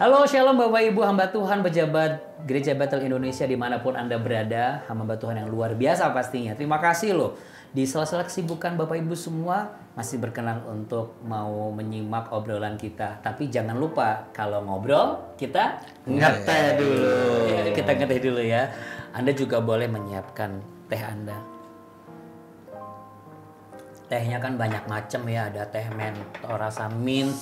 Halo, shalom Bapak Ibu hamba Tuhan, pejabat Gereja Bethel Indonesia dimanapun Anda berada, hamba Tuhan yang luar biasa pastinya. Terima kasih loh, di sela-sela kesibukan Bapak Ibu semua masih berkenan untuk mau menyimak obrolan kita. Tapi jangan lupa, kalau ngobrol kita ngeteh dulu. Ya, kita ngeteh dulu ya. Anda juga boleh menyiapkan teh Anda. Tehnya kan banyak macam ya, ada teh mentol rasa mint,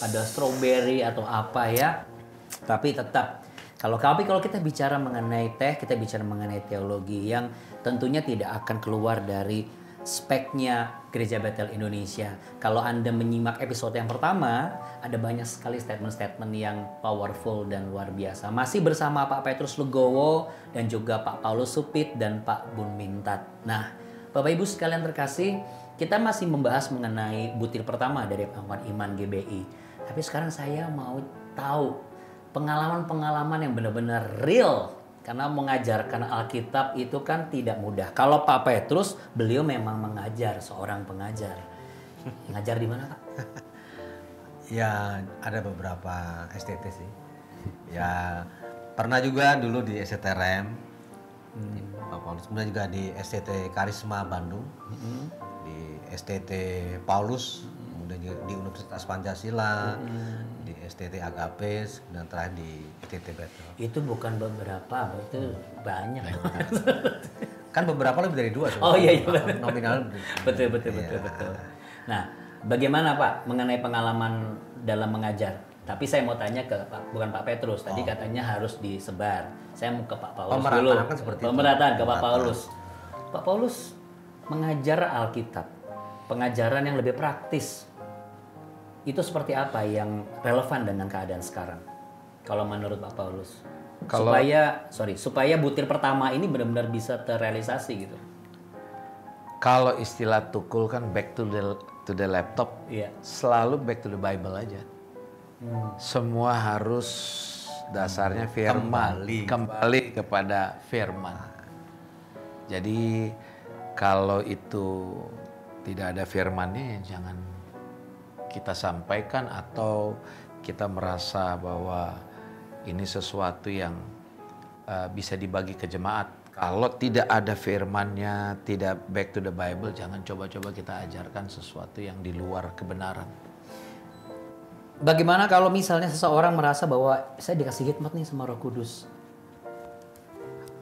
ada strawberry atau apa ya. Tapi tetap kalau kita bicara mengenai teh, kita bicara mengenai teologi yang tentunya tidak akan keluar dari speknya Gereja Bethel Indonesia. Kalau Anda menyimak episode yang pertama, ada banyak sekali statement-statement yang powerful dan luar biasa. Masih bersama Pak Petrus Legowo dan juga Pak Paulus Supit dan Pak Bun Mintat. Nah, Bapak Ibu sekalian terkasih, kita masih membahas mengenai butir pertama dari pengakuan iman GBI. Tapi sekarang saya mau tahu pengalaman-pengalaman yang benar-benar real. Karena mengajarkan Alkitab itu kan tidak mudah. Kalau Pak Petrus, beliau memang mengajar, seorang pengajar. Ngajar di mana, Pak? Ya, ada beberapa STT sih. Ya, pernah juga dulu di STTRM. Pak Paulus, kemudian juga di STT Karisma Bandung. Di STT Paulus. Kemudian juga di Universitas Pancasila, di STT Agapes, dan terakhir di STT Bethel. Itu bukan beberapa, itu banyak. Kan beberapa lebih dari 2. Oh iya, nominal. Betul. Nah, bagaimana Pak mengenai pengalaman dalam mengajar? Tapi saya mau tanya ke Pak, bukan Pak Petrus. Tadi katanya harus disebar. Saya mau ke Pak Paulus dulu. Kan seperti Pemerataan ke Pak Paulus. Pak Paulus mengajar Alkitab, pengajaran yang lebih praktis. Itu seperti apa yang relevan dengan keadaan sekarang? Kalau menurut Pak Paulus, supaya butir pertama ini benar-benar bisa terrealisasi gitu. Kalau istilah Tukul kan back to the laptop, selalu back to the Bible aja. Semua harus dasarnya firman, kembali kepada firman. Jadi kalau itu tidak ada firmannya, ya jangan kita sampaikan atau kita merasa bahwa ini sesuatu yang bisa dibagi ke jemaat. Kalau tidak ada firmannya, tidak back to the Bible, jangan coba-coba kita ajarkan sesuatu yang di luar kebenaran. Bagaimana kalau misalnya seseorang merasa bahwa saya dikasih hikmat nih sama Roh Kudus?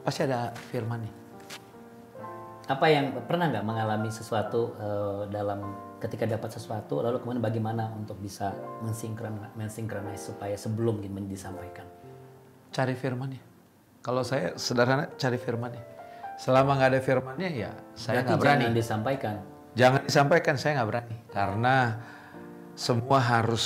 Pasti ada firmannya. Apa yang pernah nggak mengalami sesuatu dalam ketika dapat sesuatu, lalu kemudian bagaimana untuk bisa mensinkronis supaya sebelum disampaikan? Cari firmannya. Kalau saya sederhana, cari firmannya. Selama nggak ada firmannya, ya saya nggak berani. Jangan disampaikan. Jangan disampaikan, saya nggak berani. Karena semua harus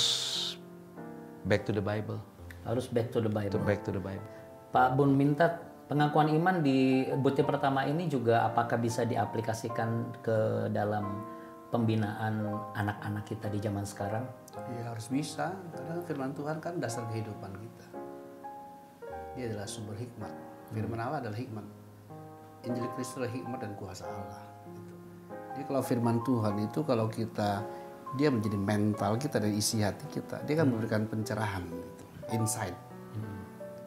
back to the Bible. Harus back to the Bible. Back to the Bible. Pak Bun Mintat, pengakuan iman di butir pertama ini juga apakah bisa diaplikasikan ke dalam pembinaan anak-anak kita di zaman sekarang? Ya harus bisa, karena firman Tuhan kan dasar kehidupan kita. Dia adalah sumber hikmat. Firman Allah adalah hikmat. Injil Kristus adalah hikmat dan kuasa Allah. Gitu. Jadi kalau firman Tuhan itu kalau dia menjadi mental kita dan isi hati kita, dia akan memberikan pencerahan, gitu, insight.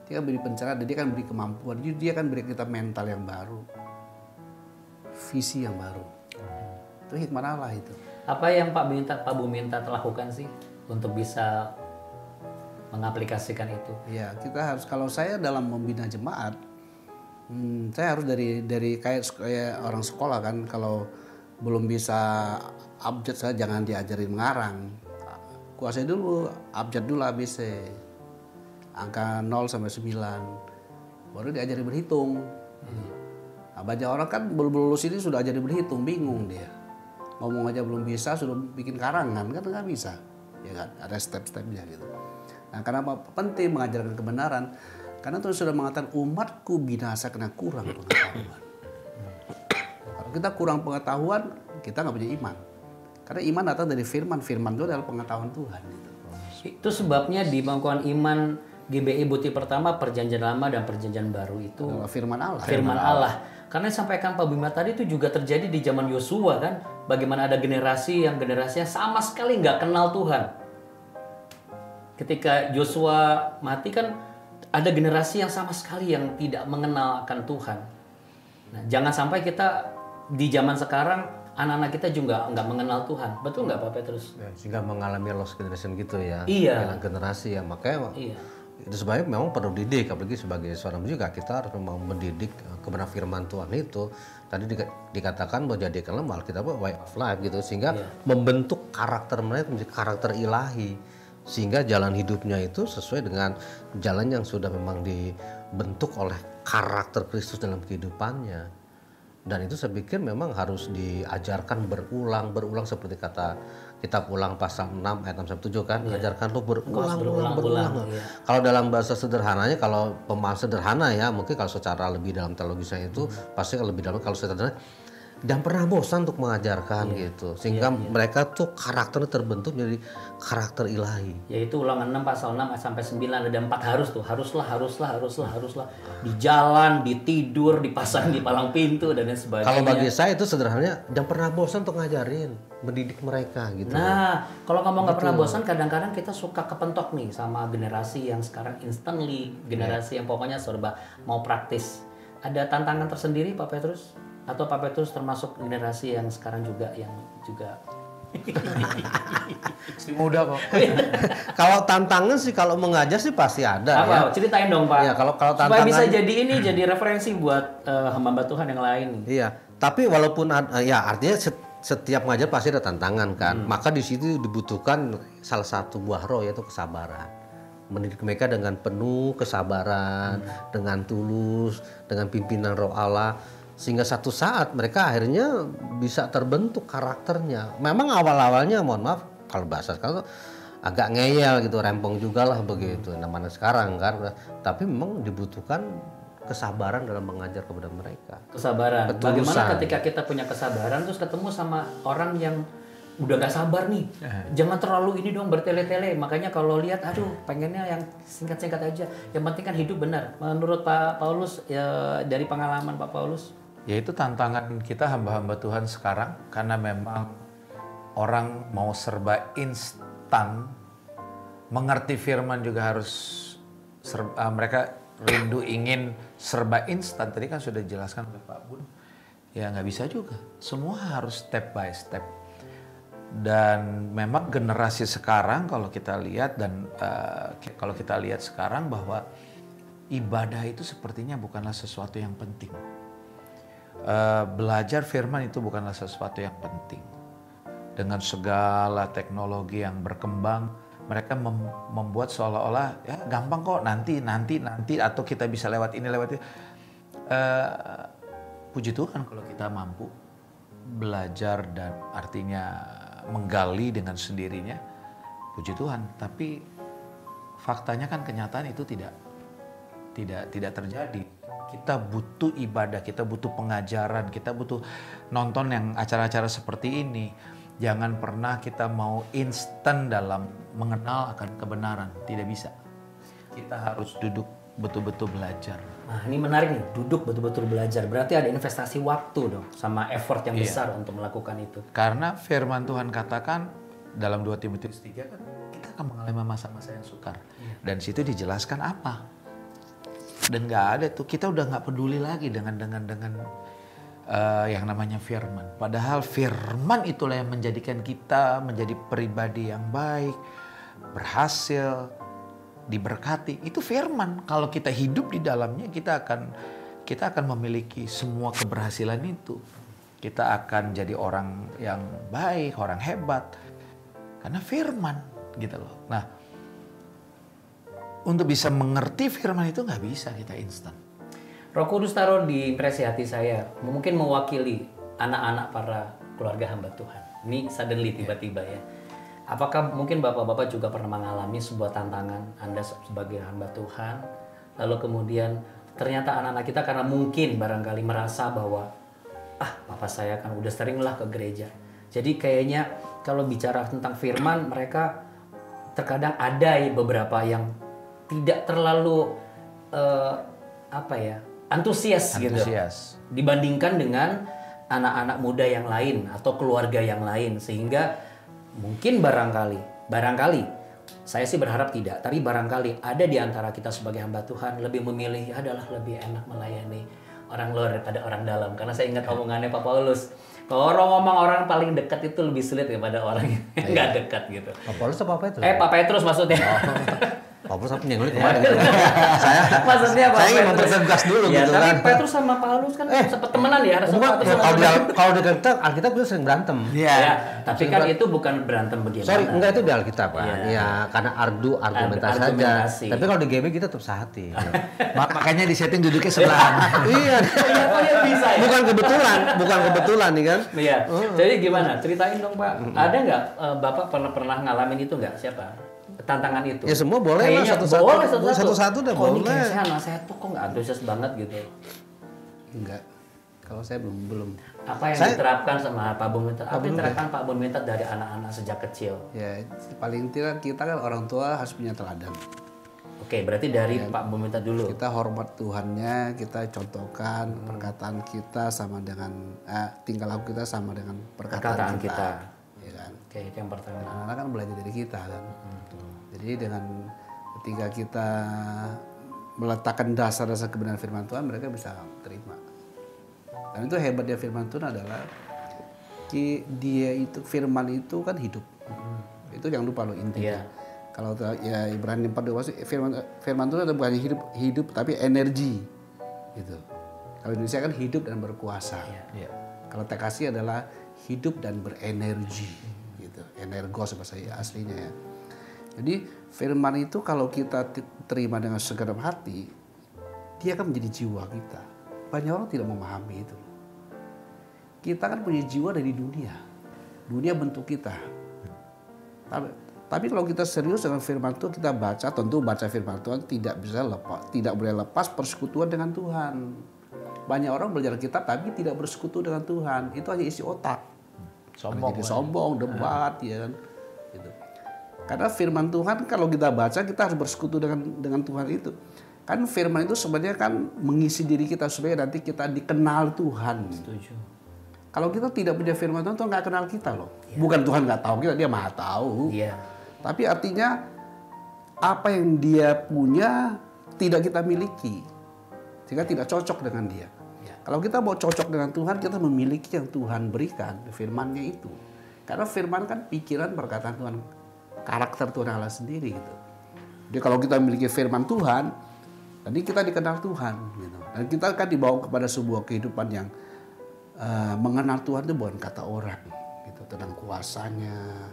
Dia akan beri pencerahan, dia akan beri kemampuan, dia akan beri kita mental yang baru, visi yang baru. Itu hikmah Allah itu. Apa yang Pak Bu Mintat lakukan sih untuk bisa mengaplikasikan itu? Ya, kita harus, kalau saya dalam membina jemaat, saya harus dari kayak orang sekolah kan, kalau belum bisa abjad saya jangan diajarin mengarang. Kuasai dulu, abjad dulu ABC. Angka 0 sampai 9. Baru diajari berhitung. Nah, banyak orang kan belum lulus ini sudah ajari berhitung, bingung dia. Ngomong aja belum bisa, sudah bikin karangan, kan nggak bisa. Ya kan, ada step-stepnya gitu. Nah, kenapa penting mengajarkan kebenaran? Karena Tuhan sudah mengatakan umatku binasa karena kurang pengetahuan. Kalau kita kurang pengetahuan, kita nggak punya iman. Karena iman datang dari firman itu adalah pengetahuan Tuhan. Gitu. Itu sebabnya di pengakuan iman GBI butir pertama, Perjanjian Lama dan Perjanjian Baru itu adalah firman Allah. Firman Allah. Karena yang disampaikan Pak Bima tadi itu juga terjadi di zaman Yosua kan. Bagaimana ada generasinya sama sekali nggak kenal Tuhan. ketika Joshua mati kan ada generasi yang sama sekali yang tidak mengenal akan Tuhan. Nah, jangan sampai kita di zaman sekarang anak-anak kita juga nggak mengenal Tuhan. Betul nggak Pak Petrus? Ya, sehingga mengalami lost generation gitu ya. Iya. Kehilangan generasi ya. Makanya Iya. itu sebenarnya memang perlu didik, apalagi sebagai seorang juga kita harus memang mendidik kebenaran firman Tuhan itu. Tadi dikatakan bahwa jadikanlah Alkitab way of life gitu, sehingga membentuk karakter mereka menjadi karakter ilahi, sehingga jalan hidupnya itu sesuai dengan jalan yang sudah memang dibentuk oleh karakter Kristus dalam kehidupannya. Dan itu saya pikir memang harus diajarkan berulang seperti kata kitab Ulang pasal 6 ayat 6 sampai 7 kan, ajarkan lu berulang. Iya. Kalau dalam bahasa sederhananya, kalau pemahaman sederhana ya, mungkin kalau secara lebih dalam teologi saya itu pasti lebih dalam, kalau sederhana jangan pernah bosan untuk mengajarkan gitu, sehingga mereka tuh karakternya terbentuk menjadi karakter ilahi. Yaitu Ulangan 6 pasal 6 sampai 9 ada 4 harus tuh. Haruslah. Di jalan, di tidur, dipasang di palang pintu dan lain sebagainya. Kalau bagi saya itu sederhananya jangan pernah bosan untuk ngajarin, mendidik mereka gitu. Nah, kalau kamu nggak pernah bosan, kadang-kadang kita suka kepentok nih sama generasi yang sekarang instantly, generasi yang pokoknya serba mau praktis. Ada tantangan tersendiri Pak Petrus? Atau Pak Petrus termasuk generasi yang sekarang juga Masih muda kok. Kalau tantangan sih, kalau mengajar sih pasti ada. Apa? Ya. Ceritain dong Pak. Iya, kalau supaya tantangan bisa jadi referensi buat hamba Tuhan yang lain. Iya, tapi walaupun ya artinya setiap mengajar pasti ada tantangan kan. Maka di situ dibutuhkan salah satu buah roh, yaitu kesabaran. Mendidik mereka dengan penuh kesabaran, dengan tulus, dengan pimpinan Roh Allah, sehingga satu saat mereka akhirnya bisa terbentuk karakternya. Memang awal-awalnya, mohon maaf kalau bahasa sekarang agak ngeyel gitu, rempong juga lah begitu namanya sekarang kan. Tapi memang dibutuhkan kesabaran dalam mengajar kepada mereka. Kesabaran. Ketulusan. Bagaimana ketika kita punya kesabaran terus ketemu sama orang yang udah gak sabar nih, jangan terlalu ini dong bertele-tele. Makanya kalau lihat, aduh pengennya yang singkat-singkat aja. Yang penting kan hidup benar. Menurut Pak Paulus, ya, dari pengalaman Pak Paulus, Yaitu tantangan kita hamba-hamba Tuhan sekarang, karena memang orang mau serba instan, mengerti firman juga harus mereka rindu ingin serba instan. Tadi kan sudah dijelaskan oleh Pak Bun, ya nggak bisa juga. Semua harus step by step. Dan memang generasi sekarang kalau kita lihat sekarang bahwa ibadah itu sepertinya bukanlah sesuatu yang penting. Belajar firman itu bukanlah sesuatu yang penting. Dengan segala teknologi yang berkembang, mereka membuat seolah-olah ya gampang kok, nanti atau kita bisa lewat ini. Puji Tuhan kalau kita mampu belajar dan artinya menggali dengan sendirinya, puji Tuhan. Tapi faktanya kan kenyataan itu tidak terjadi. Kita butuh ibadah, kita butuh pengajaran, kita butuh nonton yang acara-acara seperti ini. Jangan pernah kita mau instan dalam mengenal akan kebenaran, tidak bisa. Kita harus duduk betul-betul belajar. nah ini menarik nih, duduk betul-betul belajar. Berarti ada investasi waktu dong, sama effort yang besar untuk melakukan itu. Karena firman Tuhan katakan dalam 2 Timotius 3 kan, kita akan mengalami masa-masa yang sukar. Dan situ dijelaskan apa. Dan nggak ada tuh, kita udah nggak peduli lagi dengan yang namanya firman. Padahal firman itulah yang menjadikan kita menjadi pribadi yang baik, berhasil, diberkati. Itu firman. Kalau kita hidup di dalamnya, kita akan memiliki semua keberhasilan itu. Kita akan jadi orang yang baik, orang hebat. Karena firman gitu loh. Nah, untuk bisa mengerti firman itu nggak bisa kita instan. Roh Kudus taruh di impresi hati saya, mungkin mewakili anak-anak para keluarga hamba Tuhan. Ini suddenly tiba-tiba ya. Apakah mungkin bapak-bapak juga pernah mengalami sebuah tantangan Anda sebagai hamba Tuhan, lalu kemudian ternyata anak-anak kita karena mungkin barangkali merasa bahwa papa saya kan udah sering lah ke gereja. Jadi kayaknya kalau bicara tentang firman, mereka terkadang ada beberapa yang tidak terlalu antusias gitu dibandingkan dengan anak-anak muda yang lain atau keluarga yang lain, sehingga mungkin barangkali Saya sih berharap tidak, tapi barangkali ada di antara kita sebagai hamba Tuhan lebih memilih adalah lebih enak melayani orang luar daripada orang dalam. Karena saya ingat omongannya Pak Paulus, kalau orang ngomong orang paling dekat itu lebih sulit daripada orang yang nggak dekat gitu. Pak Paulus apa Petrus? Pak Petrus maksudnya. Pak Paulus apa nyenggol kemarin? Saya Maksudnya Pak saya ingin Petrus. mempertegas dulu Ya, gitu tapi kan. Petrus sama Paulus kan sempat temenan ya. Rasul Bukan, Petrus sama kalau di Alkitab itu sering berantem. Ya, tapi kan itu bukan berantem bagaimana. Sorry, enggak itu di Alkitab kan. Iya, karena argumentasi saja. Argumentasi. Tapi kalau di GB kita tetap sehati. Makanya disetting duduknya sebelahan. Iya. Oh ya bisa ya. Bukan kebetulan nih kan. Iya. Jadi gimana? Ceritain dong Pak. Ada nggak Bapak pernah ngalamin itu nggak? Siapa? Tantangan itu. Ya semua boleh lah, Kayaknya satu-satu. boleh, Satu-satu udah Kok ini boleh. kayak saya anak saya tuh kok nggak antusias banget gitu. Enggak. Kalau saya belum. Apa yang diterapkan sama Pak Bung Mintat? Apa yang diterapkan Pak Bung Mintat dari anak-anak sejak kecil? Ya paling tidak kita kan orang tua harus punya teladan. Oke, berarti dari Pak Bung Mintat dulu. Kita hormat Tuhannya, kita contohkan perkataan kita sama dengan tingkah laku kita sama dengan perkataan kita. Ya kan? Oke, itu yang pertama. Anak-anak kan belajar dari kita kan. Jadi dengan ketika kita meletakkan dasar-dasar kebenaran firman Tuhan, mereka bisa terima. Dan itu hebatnya firman Tuhan adalah dia itu firman itu kan hidup. Itu yang lupa lo intinya. Kalau ya Ibrani 4:2 firman Tuhan itu bukan hidup tapi energi gitu. Kalau Indonesia kan hidup dan berkuasa. Kalau TKC adalah hidup dan berenergi gitu. Energos bahasa aslinya ya. Jadi firman itu kalau kita terima dengan segenap hati, dia akan menjadi jiwa kita. Banyak orang tidak memahami itu. Kita kan punya jiwa dari dunia. Dunia bentuk kita. Tapi kalau kita serius dengan firman Tuhan, kita baca, tentu baca firman Tuhan tidak boleh lepas persekutuan dengan Tuhan. Banyak orang belajar kitab tapi tidak bersekutu dengan Tuhan. Itu hanya isi otak. Sombong, debat, ya kan. Gitu. Karena firman Tuhan kalau kita baca kita harus bersekutu dengan Tuhan itu. Kan firman itu sebenarnya kan mengisi diri kita supaya nanti kita dikenal Tuhan. Setuju. Kalau kita tidak punya firman Tuhan, Tuhan nggak kenal kita loh. Bukan Tuhan nggak tahu kita, dia maha tahu. Iya. Tapi artinya apa yang dia punya tidak kita miliki. Sehingga tidak cocok dengan dia. Kalau kita mau cocok dengan Tuhan, kita memiliki yang Tuhan berikan, firman-Nya itu. Karena firman kan pikiran perkataan Tuhan, karakter Tuhan Allah sendiri gitu. Jadi kalau kita memiliki firman Tuhan, nanti kita dikenal Tuhan gitu. Dan kita akan dibawa kepada sebuah kehidupan yang mengenal Tuhan itu bukan kata orang gitu, tentang kuasanya,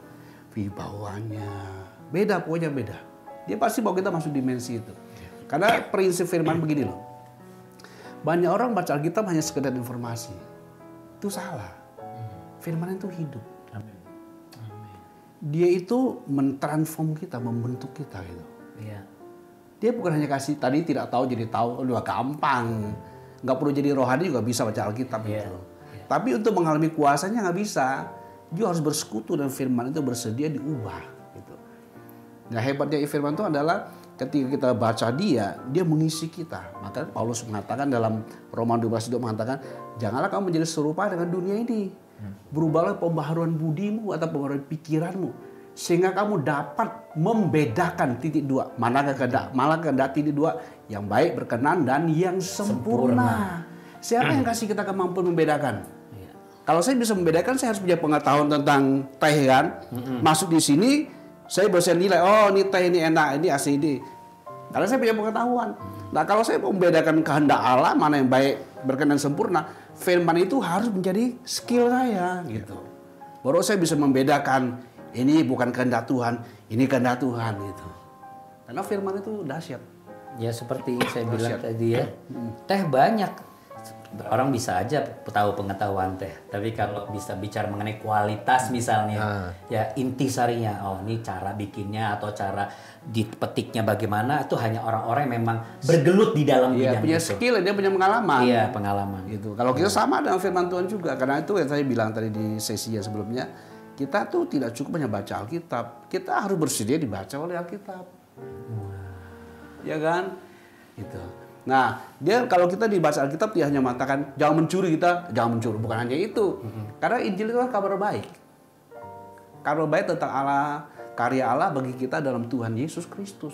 wibawanya. Beda, pokoknya beda. Dia pasti bawa kita masuk dimensi itu. Karena prinsip firman begini loh. Banyak orang baca Alkitab hanya sekedar informasi. Itu salah. Firman itu hidup. Dia itu mentransform kita, membentuk kita gitu. Iya. Dia bukan hanya kasih tadi tidak tahu jadi tahu, udah gampang. Nggak perlu jadi rohani juga bisa baca Alkitab gitu. Tapi untuk mengalami kuasanya nggak bisa. Dia harus bersekutu dan firman itu bersedia diubah gitu. Nah hebatnya firman itu adalah ketika kita baca dia mengisi kita. Maka Paulus mengatakan dalam Roma 12 mengatakan, janganlah kamu menjadi serupa dengan dunia ini. Berubahlah pembaharuan budimu atau pembaharuan pikiranmu. Sehingga kamu dapat membedakan titik dua. Malah kehendak titik dua yang baik, berkenan, dan yang sempurna. Siapa yang kasih kita kemampuan membedakan? Kalau saya bisa membedakan, saya harus punya pengetahuan tentang teh kan. Masuk di sini, saya bisa nilai, oh ini teh ini enak, ini ACD. Karena saya punya pengetahuan. Nah kalau saya mau membedakan kehendak Allah, mana yang baik, berkenan, sempurna, firman itu harus menjadi skill saya gitu. Baru saya bisa membedakan, ini bukan kehendak Tuhan, ini kehendak Tuhan gitu. Karena firman itu dahsyat. Ya seperti saya bilang tadi ya, teh banyak. Orang bisa aja tahu pengetahuan teh, tapi kalau bisa bicara mengenai kualitas misalnya, ya intisarinya, oh ini cara bikinnya atau cara dipetiknya bagaimana, itu hanya orang-orang yang memang bergelut di dalam bidang punya itu. skill, dia punya pengalaman. Iya, pengalaman. Gitu. Kalau kita sama dengan firman Tuhan juga, karena itu yang saya bilang tadi di sesi yang sebelumnya, kita tuh tidak cukup hanya baca Alkitab, kita harus bersedia dibaca oleh Alkitab. Ya kan? Gitu. Nah, dia kalau kita dibaca Alkitab dia hanya mengatakan jangan mencuri, jangan mencuri, bukan hanya itu. Karena Injil itu kan kabar baik. Kabar baik tentang Allah, karya Allah bagi kita dalam Tuhan Yesus Kristus.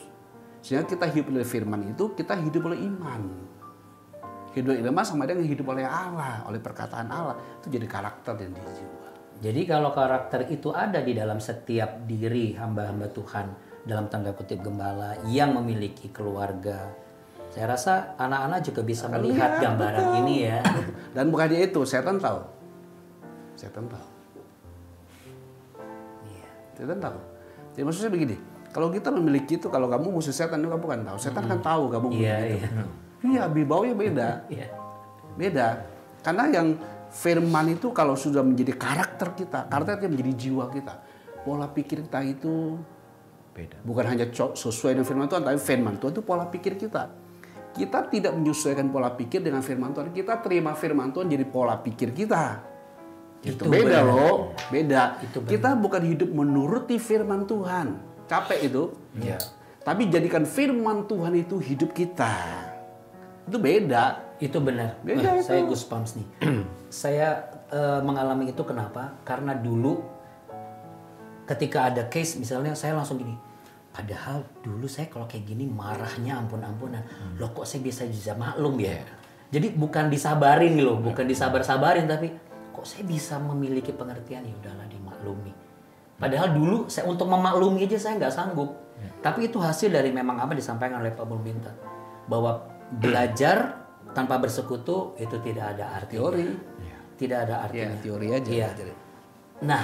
Sehingga kita hidup oleh firman itu, kita hidup oleh iman. Hidup oleh iman sama dengan hidup oleh Allah, oleh perkataan Allah. Itu jadi karakter dan di jiwa. Jadi kalau karakter itu ada di dalam setiap diri hamba-hamba Tuhan, dalam tanda kutip gembala yang memiliki keluarga, saya rasa anak-anak juga bisa melihat gambaran ini ya. Dan bukan dia itu, setan tahu. Setan tahu. Iya. Setan tahu. Jadi maksudnya begini, kalau kita memiliki itu, kalau kamu musuh setan, kamu kan tahu. Setan kan tahu kamu Iya, begitu. iya. Iya, bibaunya beda. Iya. Beda. Karena yang firman itu kalau sudah menjadi karakter kita, karakter itu menjadi jiwa kita. Pola pikir kita itu Beda. bukan hanya sesuai dengan firman Tuhan, tapi firman Tuhan itu pola pikir kita. Kita tidak menyesuaikan pola pikir dengan firman Tuhan. Kita terima firman Tuhan jadi pola pikir kita. Itu beda benar. loh, beda. Itu benar. Kita bukan hidup menuruti firman Tuhan. Capek itu. Iya. Tapi jadikan firman Tuhan itu hidup kita. Itu beda. Itu benar. Beda itu. Saya goosebumps nih. Saya mengalami itu kenapa? Karena dulu ketika ada case misalnya saya langsung gini. Padahal dulu saya kalau kayak gini marahnya ampun-ampunan. Loh kok saya bisa maklum ya? Jadi bukan disabarin loh, bukan disabar-sabarin tapi kok saya bisa memiliki pengertian ya udahlah dimaklumi. Padahal dulu saya untuk memaklumi aja saya nggak sanggup. Tapi itu hasil dari memang apa disampaikan oleh Pak Bulminta bahwa belajar tanpa bersekutu itu tidak ada artinya. Teori. Tidak ada artinya. Ya, teori aja. Iya. Nah,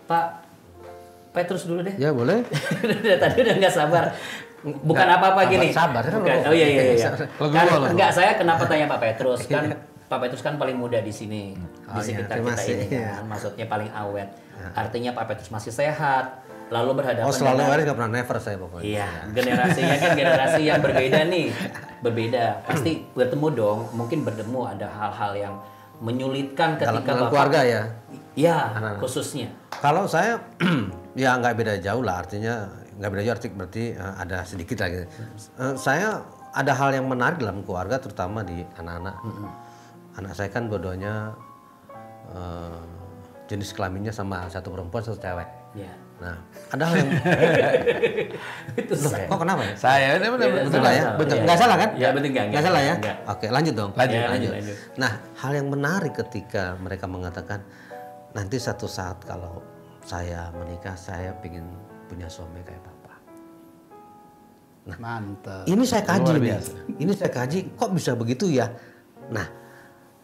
Pak Petrus dulu deh. Ya boleh. Tadi udah nggak sabar. Bukan apa-apa gini. sabar, kan Bukan. lo. Oh iya. Legowo. Enggak, saya kenapa tanya Pak Petrus? Kan Pak Petrus kan paling muda di sini. Oh, Di iya, sekitar terima kita ini kasih. kan. Maksudnya paling awet. Artinya Pak Petrus masih sehat. Lalu berhadapan Oh selalu dengan hari nggak pernah never saya pokoknya. iya, generasinya kan generasi yang berbeda nih. Berbeda. Pasti bertemu dong. Mungkin bertemu ada hal-hal yang menyulitkan ketika Dalam Bapak keluarga ya. Iya, khususnya. Kalau saya ya nggak beda jauh lah, artinya nggak beda jauh berarti ada sedikit lah gitu. Saya ada hal yang menarik dalam keluarga terutama di anak-anak. Anak saya kan dua-duanya jenis kelaminnya sama, satu perempuan satu cewek. Iya. Nah ada hal yang Itu saya. kok kenapa ya? Saya ini benar-benar Betul lah ya, Salah. betul. Iya, Nggak salah kan? Iya, betul nggak salah ya? enggak. Oke, lanjut dong. Lanjut, Ya, lanjut. lanjut. Nah, hal yang menarik ketika mereka mengatakan nanti satu saat kalau saya menikah saya ingin punya suami kayak Papa. Mantap. Ini saya kaji Luar nih. biasa. Ini saya kaji kok bisa begitu ya? Nah,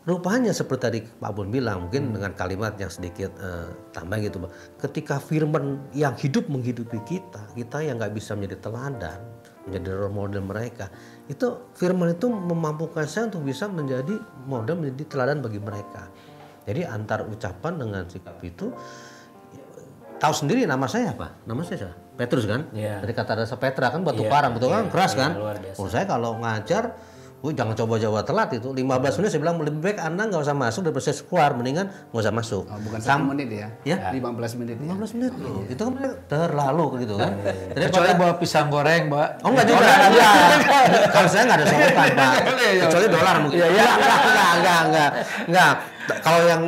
rupanya seperti tadi Pak Bun bilang, mungkin dengan kalimat yang sedikit tambah gitu, Bang. Ketika firman yang hidup menghidupi kita yang nggak bisa menjadi teladan, menjadi role model mereka, itu firman itu memampukan saya untuk bisa menjadi model, menjadi teladan bagi mereka. Jadi antar ucapan dengan sikap itu, tahu sendiri nama saya apa? Nama saya siapa? Petrus kan? Iya. Dari kata dasar Petra kan batu Iya, karang, betul kan? iya, Keras iya, kan? luar biasa. Oh, saya kalau ngajar, jangan coba-coba telat itu. 15 menit saya bilang lebih baik Anda nggak usah masuk daripada saya keluar, mendingan nggak usah masuk. Oh, bukan 1 menit ya? Ya. 15 menit. 15 menit loh. Itu kan terlalu gitu kan. Jadi kecuali bawa pisang goreng, Mbak. Oh enggak juga, enggak. Kalau saya enggak ada sopan, Pak. Kecuali dolar mungkin. Enggak. Kalau yang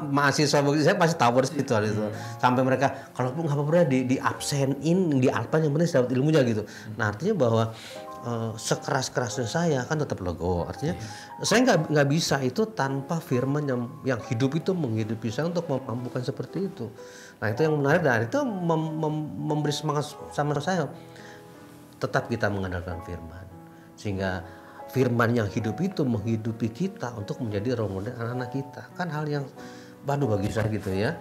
mahasiswa begitu saya pasti tahu persis itu. Sampai mereka kalaupun nggak apa-apa di absenin, di apa yang penting saya dapat ilmunya gitu. Nah, artinya bahwa sekeras-kerasnya saya kan tetap legowo. Artinya saya nggak bisa itu tanpa firman yang hidup itu menghidupi saya untuk memampukan seperti itu. Nah, itu yang menarik dan itu memberi semangat sama saya. Tetap kita mengandalkan firman. Sehingga firman yang hidup itu menghidupi kita untuk menjadi role model anak-anak kita. Kan hal yang baru bagi saya gitu ya.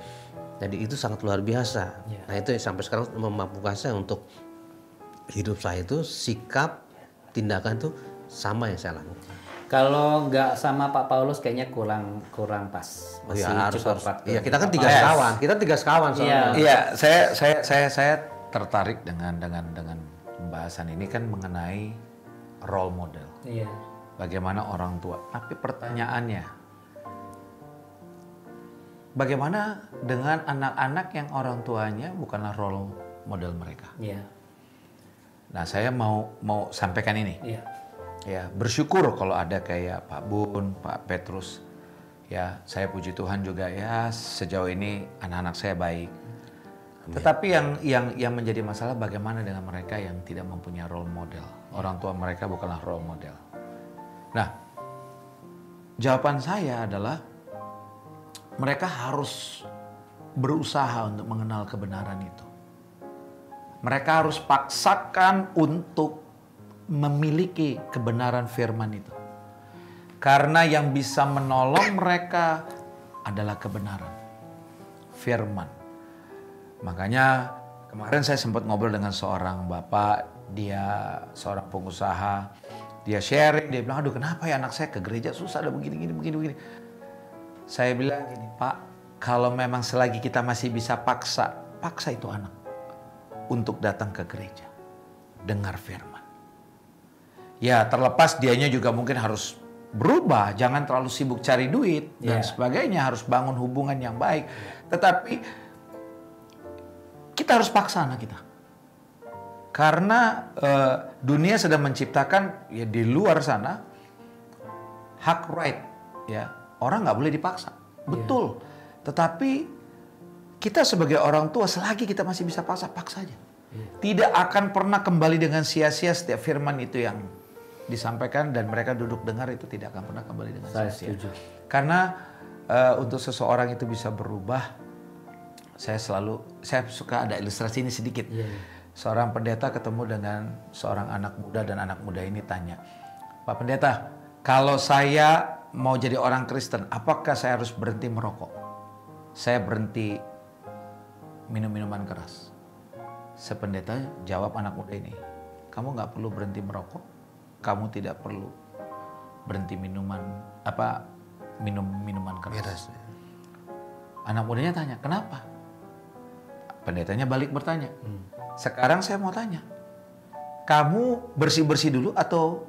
Jadi itu sangat luar biasa. Nah, itu yang sampai sekarang memampukan saya untuk hidup saya itu sikap tindakan itu sama yang saya lakukan. Kalau nggak sama Pak Paulus kayaknya kurang pas. Masih harus. faktor. Iya, kita kan tiga sekawan. Kita tiga sekawan soalnya. Iya, saya tertarik dengan pembahasan ini kan mengenai role model. Iya. Bagaimana orang tua. Tapi pertanyaannya, bagaimana dengan anak-anak yang orang tuanya bukanlah role model mereka? Iya. Nah, saya mau sampaikan ini. Iya. Ya, bersyukur kalau ada kayak Pak Bun, Pak Petrus. Ya, saya puji Tuhan juga ya sejauh ini anak-anak saya baik. Tetapi yang menjadi masalah bagaimana dengan mereka yang tidak mempunyai role model. Orang tua mereka bukanlah role model. Nah, jawaban saya adalah mereka harus berusaha untuk mengenal kebenaran itu. Mereka harus paksakan untuk memiliki kebenaran firman itu. Karena yang bisa menolong mereka adalah kebenaran firman. Makanya kemarin saya sempat ngobrol dengan seorang bapak, dia seorang pengusaha, dia sharing, dia bilang, aduh kenapa ya anak saya ke gereja susah, ada begini. Saya bilang gini, Pak, kalau memang selagi kita masih bisa paksa itu anak untuk datang ke gereja, dengar firman. Ya terlepas dianya juga mungkin harus berubah, jangan terlalu sibuk cari duit dan sebagainya, harus bangun hubungan yang baik. Tetapi kita harus paksa anak kita. Karena dunia sedang menciptakan ya di luar sana hak right ya, orang nggak boleh dipaksa. Betul. Tetapi kita sebagai orang tua selagi kita masih bisa paksa aja. Tidak akan pernah kembali dengan sia-sia setiap firman itu yang disampaikan dan mereka duduk dengar, itu tidak akan pernah kembali dengan sia-sia. Karena untuk seseorang itu bisa berubah, saya suka ada ilustrasi ini sedikit. Seorang pendeta ketemu dengan seorang anak muda dan anak muda ini tanya, Pak Pendeta, kalau saya mau jadi orang Kristen, apakah saya harus berhenti merokok? Saya berhenti minum minuman keras. Sependeta jawab anak muda ini, kamu nggak perlu berhenti merokok, kamu tidak perlu berhenti minum minuman keras. Anak mudanya tanya, kenapa? Pendetanya balik bertanya, sekarang saya mau tanya, kamu bersih-bersih dulu atau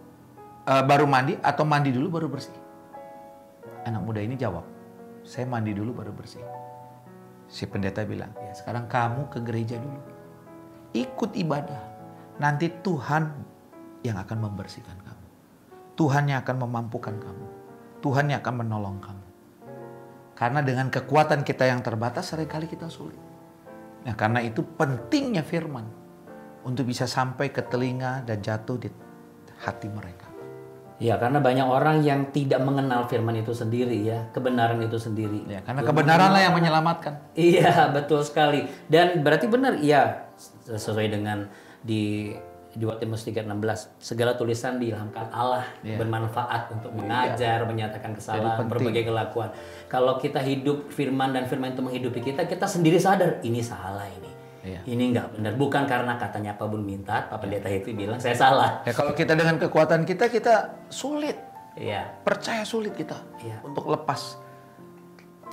baru mandi, atau mandi dulu baru bersih? Anak muda ini jawab, saya mandi dulu baru bersih. Si pendeta bilang, ya sekarang kamu ke gereja dulu, ikut ibadah, nanti Tuhan yang akan membersihkan kamu. Tuhan yang akan memampukan kamu. Tuhan yang akan menolong kamu. Karena dengan kekuatan kita yang terbatas, seringkali kita sulit. Nah, karena itu pentingnya firman untuk bisa sampai ke telinga dan jatuh di hati mereka. Ya, karena banyak orang yang tidak mengenal firman itu sendiri ya, kebenaran itu sendiri. Ya, karena kebenaranlah yang menyelamatkan. Iya, betul sekali. Dan berarti benar, iya, sesuai dengan di 2 Timotius 3:16, segala tulisan diilhamkan Allah, bermanfaat untuk mengajar, menyatakan kesalahan, berbagai kelakuan. Kalau kita hidup firman dan firman itu menghidupi kita, kita sendiri sadar ini salah ini. Ini nggak benar, bukan karena katanya Pak Bun minta, Pak Pendeta itu bilang saya salah. Ya kalau kita dengan kekuatan kita sulit. Iya. Percaya sulit kita untuk lepas.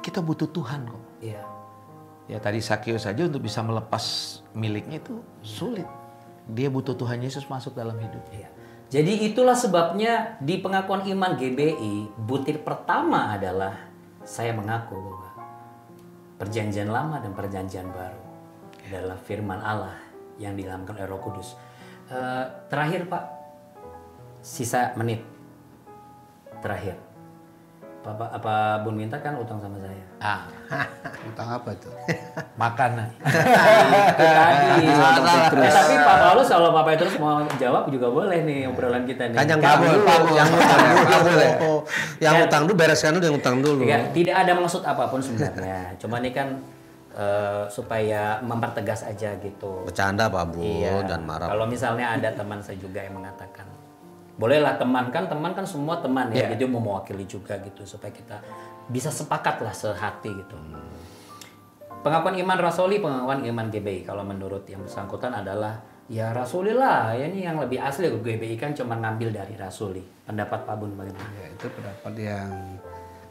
Kita butuh Tuhan kok. Iya. Ya tadi Sakeus saja untuk bisa melepas miliknya itu sulit. Dia butuh Tuhan Yesus masuk dalam hidup. Iya. Jadi itulah sebabnya di pengakuan iman GBI, butir pertama adalah saya mengaku bahwa perjanjian lama dan perjanjian baru adalah firman Allah yang diilhamkan oleh Roh Kudus. Terakhir Pak, sisa menit terakhir. Apa Bun minta kan utang sama saya? Utang apa itu? Makanan. Itu tadi. Tapi Pak Paulus, kalau Pak Petrus mau jawab juga boleh nih obrolan kita nih. Kan yang yang utang dulu, bereskan dulu yang utang dulu. Tidak ada maksud apapun sebenarnya. Cuma ini kan supaya mempertegas aja gitu. Bercanda Pak Bu, dan marah. Kalau misalnya ada teman saya juga yang mengatakan, bolehlah teman kan semua teman ya, gitu mau mewakili juga gitu supaya kita bisa sepakat lah sehati gitu. Pengakuan iman rasuli, pengakuan iman GBI kalau menurut yang bersangkutan adalah ya rasuli lah, ya ini yang lebih asli. GBI kan cuma ngambil dari rasuli. Pendapat Pak Bun bagaimana? Ya, itu pendapat yang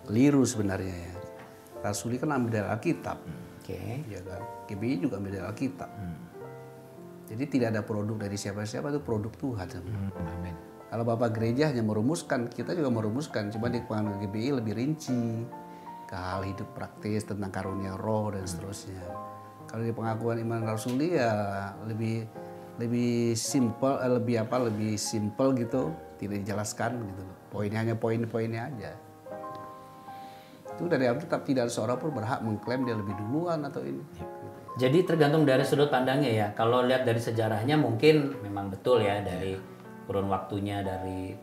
keliru sebenarnya ya. Rasuli kan ambil dari Alkitab. Ya kan. GBI juga ambil dari Alkitab. Jadi tidak ada produk dari siapa-siapa, itu produk Tuhan. Amin. Kalau Bapak gereja hanya merumuskan, kita juga merumuskan. Cuma di pengakuan GBI lebih rinci ke hal hidup praktis tentang karunia roh dan seterusnya. Kalau di pengakuan iman rasuli ya lebih simple, lebih simple gitu, tidak dijelaskan gitu. Poinnya hanya poin-poinnya aja. Itu dari Alkitab, tidak ada seorang pun berhak mengklaim dia lebih duluan atau ini. Jadi tergantung dari sudut pandangnya ya. Kalau lihat dari sejarahnya mungkin memang betul ya dari kurun waktunya dari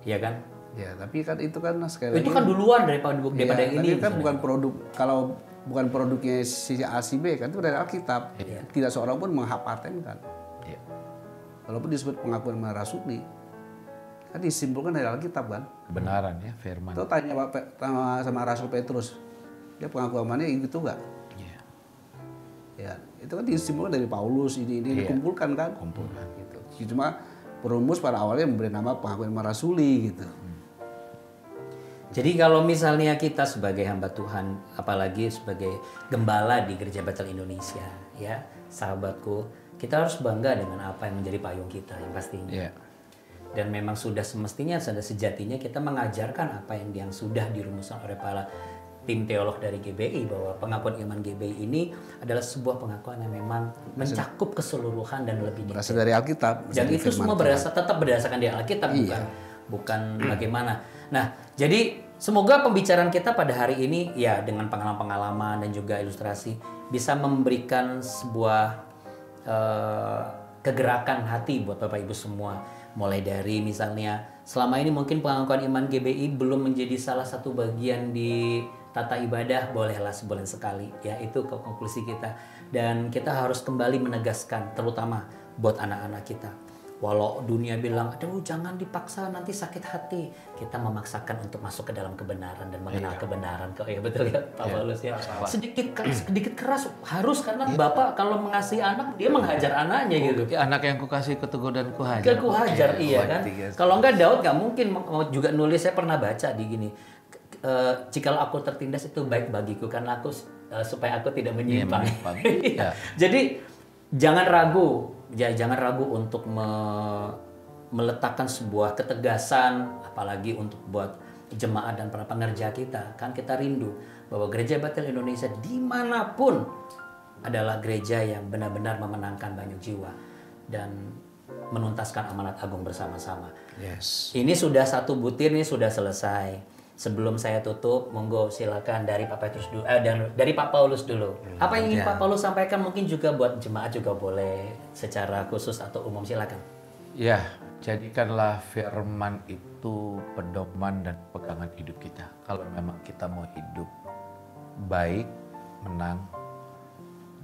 ya kan. Ya, tapi kan itu kan sekali Itu lagi kan duluan daripada yang ini. tapi kan bukan produk, kalau bukan produknya si A si B kan itu dari Alkitab. Tidak seorang pun menghak-patenkan. Iya. Walaupun disebut pengakuan rasuli, kan disimpulkan dari Alkitab kan. Kebenaran ya, firman. Tuh tanya sama Rasul Petrus, dia pengakuannya itu enggak? Iya. Ya, itu kan disimpulkan dari Paulus ini dikumpulkan kan. Kumpulkan. Gitu. Cuma perumus pada awalnya memberi nama pengakuan rasuli gitu. Jadi kalau misalnya kita sebagai hamba Tuhan, apalagi sebagai gembala di Gereja Bethel Indonesia, ya sahabatku, kita harus bangga dengan apa yang menjadi payung kita yang pastinya. Iya. Dan memang sudah semestinya, sudah sejatinya kita mengajarkan apa yang sudah dirumuskan oleh para tim teolog dari GBI, bahwa pengakuan iman GBI ini adalah sebuah pengakuan yang memang mencakup keseluruhan dan lebih Berasal dari Alkitab. dan itu semua tetap berdasarkan dari Alkitab, bukan bagaimana. Nah, jadi semoga pembicaraan kita pada hari ini ya dengan pengalaman-pengalaman dan juga ilustrasi bisa memberikan sebuah kegerakan hati buat Bapak Ibu semua. Mulai dari misalnya selama ini mungkin pengakuan iman GBI belum menjadi salah satu bagian di tata ibadah, bolehlah sebulan sekali ya, itu konklusi kita. Dan kita harus kembali menegaskan terutama buat anak-anak kita. Walau dunia bilang, aduh jangan dipaksa nanti sakit hati, kita memaksakan untuk masuk ke dalam kebenaran dan mengenal kebenaran. Ya betul ya Pak Paulus ya. Sedikit keras harus, karena Bapak kalau mengasihi anak dia menghajar anaknya gitu. Anak yang kukasih kutegur dan kuhajar. Kuhajar iya kan. Kalau enggak Daud nggak mungkin mau juga nulis. Saya pernah baca di gini. Jikalau aku tertindas itu baik bagiku karena aku supaya aku tidak menyimpang. Jadi jangan ragu. Ya, jangan ragu untuk meletakkan sebuah ketegasan, apalagi untuk buat jemaat dan para pengerja kita. Kan kita rindu bahwa Gereja Bethel Indonesia dimanapun adalah gereja yang benar-benar memenangkan banyak jiwa dan menuntaskan amanat agung bersama-sama. Yes. Ini sudah satu butir, ini sudah selesai. Sebelum saya tutup, monggo silakan dari Pak Petrus dulu, dan dari Pak Paulus dulu. Apa yang ingin Pak Paulus sampaikan mungkin juga buat jemaat juga boleh secara khusus atau umum, silakan. Ya, jadikanlah firman itu pedoman dan pegangan hidup kita. Kalau memang kita mau hidup baik, menang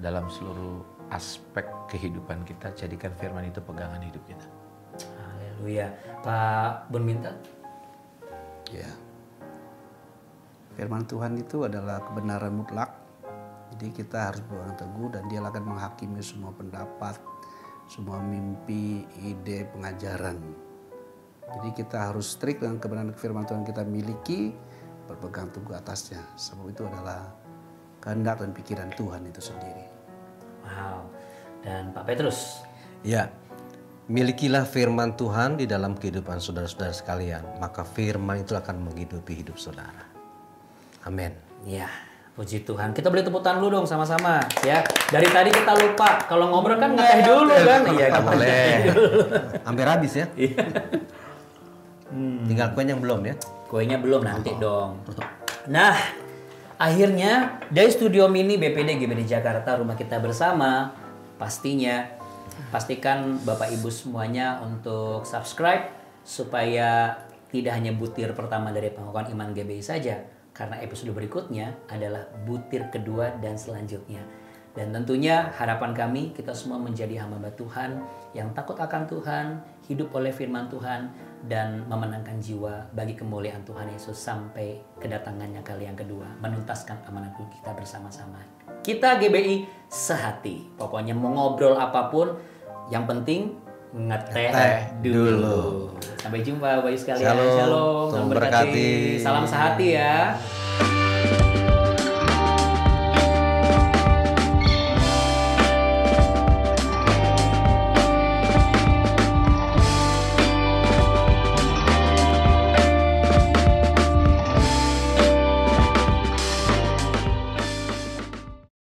dalam seluruh aspek kehidupan kita, jadikan firman itu pegangan hidup kita. Haleluya. Pak Bun Minta? Ya. Firman Tuhan itu adalah kebenaran mutlak. Jadi kita harus berpegang teguh dan Dia akan menghakimi semua pendapat, semua mimpi, ide, pengajaran. Jadi kita harus strict dengan kebenaran firman Tuhan kita miliki, berpegang teguh atasnya. Sebab itu adalah kehendak dan pikiran Tuhan itu sendiri. Wow. Dan Pak Petrus? Ya, milikilah firman Tuhan di dalam kehidupan saudara-saudara sekalian. Maka firman itu akan menghidupi hidup saudara. Amin. Ya, puji Tuhan. Kita beli tepuk tangan dulu dong sama-sama ya. Dari tadi kita lupa kalau ngobrol kan ngeteh dulu kan. Iya, kita boleh. Hampir habis ya. Tinggal kuenya yang belum ya. Kuenya belum, nanti dong. Nah, akhirnya dari studio mini BPD GBD Jakarta, rumah kita bersama, pastikan Bapak Ibu semuanya untuk subscribe supaya tidak hanya butir pertama dari pengakuan iman GBI saja, karena episode berikutnya adalah butir kedua dan selanjutnya. Dan tentunya harapan kami kita semua menjadi hamba Tuhan yang takut akan Tuhan, hidup oleh firman Tuhan, dan memenangkan jiwa bagi kemuliaan Tuhan Yesus sampai kedatangannya kali yang kedua, menuntaskan amanat kita bersama-sama. Kita GBI sehati. Pokoknya mau ngobrol apapun, yang penting ngeteh dulu. Sampai jumpa Bapak sekalian. Shalom. Shalom. Salam berkati. Salam sehati ya.